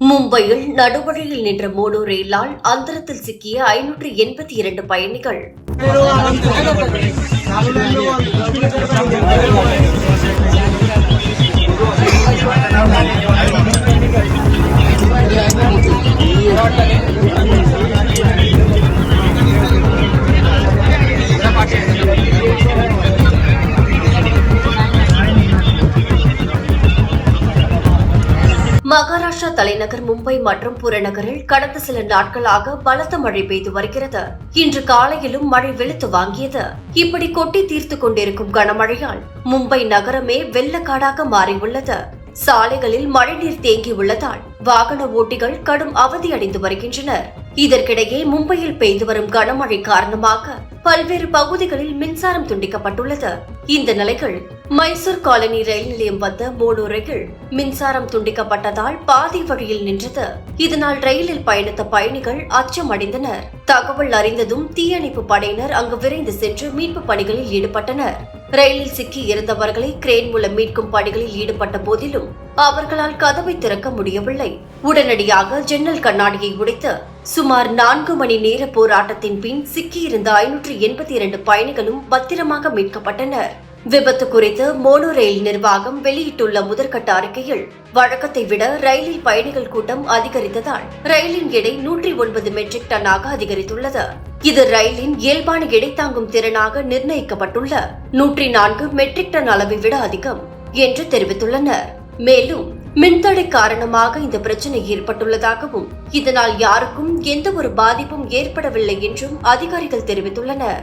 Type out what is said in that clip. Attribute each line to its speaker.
Speaker 1: மும்பையில் நடுவழியில் நின்ற மோனோ ரயிலால் அந்தரத்தில் சிக்கிய 582 பயணிகள். மகாராஷ்டிரா தலைநகர் மும்பை மற்றும் புறநகரில் கடந்த சில நாட்களாக பலத்த மழை பெய்து வருகிறது. இன்று காலையிலும் மழை வெளுத்து வாங்கியது. இப்படி கொட்டி தீர்த்து கொண்டிருக்கும் கனமழையால் மும்பை நகரமே வெள்ளக்காடாக மாறியுள்ளது. சாலைகளில் மழைநீர் தேங்கி உள்ளதால் வாகன ஓட்டிகள் கடும் அவதியடைந்து வருகின்றனர். இதற்கிடையே மும்பையில் பெய்து வரும் கனமழை காரணமாக பல்வேறு பகுதிகளில் மின்சாரம் துண்டிக்கப்பட்டுள்ளது. இந்த நிலையில் மைசூர் காலனி ரயில் நிலையம் வந்த மோனோ ரயில் மின்சாரம் துண்டிக்கப்பட்டதால் பாதி வழியில் நின்றது. இதனால் ரயிலில் பயணித்த பயணிகள் அச்சமடைந்தனர். தகவல் அறிந்ததும் தீயணைப்பு படையினர் அங்கு விரைந்து சென்று மீட்பு பணிகளில் ஈடுபட்டனர். ரயிலில் சிக்கி இருந்தவர்களை கிரேன் மூலம் மீட்கும் பணிகளில் ஈடுபட்ட போதிலும் அவர்களால் கதவை திறக்க முடியவில்லை. உடனடியாக ஜன்னல் கண்ணாடியை உடைத்து சுமார் 4 மணி நேர போராட்டத்தின் பின் சிக்கியிருந்த 582 பயணிகளும் பத்திரமாக மீட்கப்பட்டனர். விபத்து குறித்து மோனோ ரயில் நிர்வாகம் வெளியிட்டுள்ள முதற்கட்ட அறிக்கையில், வழக்கத்தை விட ரயிலில் பயணிகள் கூட்டம் அதிகரித்ததால் ரயிலின் எடை 109 மெட்ரிக் டன்னாக அதிகரித்துள்ளது. இது ரயிலின் இயல்பான எடை தாங்கும் திறனாக நிர்ணயிக்கப்பட்டுள்ள 104 மெட்ரிக் டன் அளவை விட அதிகம் என்று தெரிவித்துள்ளனர். மேலும் மின்தடை காரணமாக இந்த பிரச்சனை ஏற்பட்டுள்ளதாகவும் இதனால் யாருக்கும் எந்த ஒரு பாதிப்பும் ஏற்படவில்லை என்றும் அதிகாரிகள் தெரிவித்துள்ளனர்.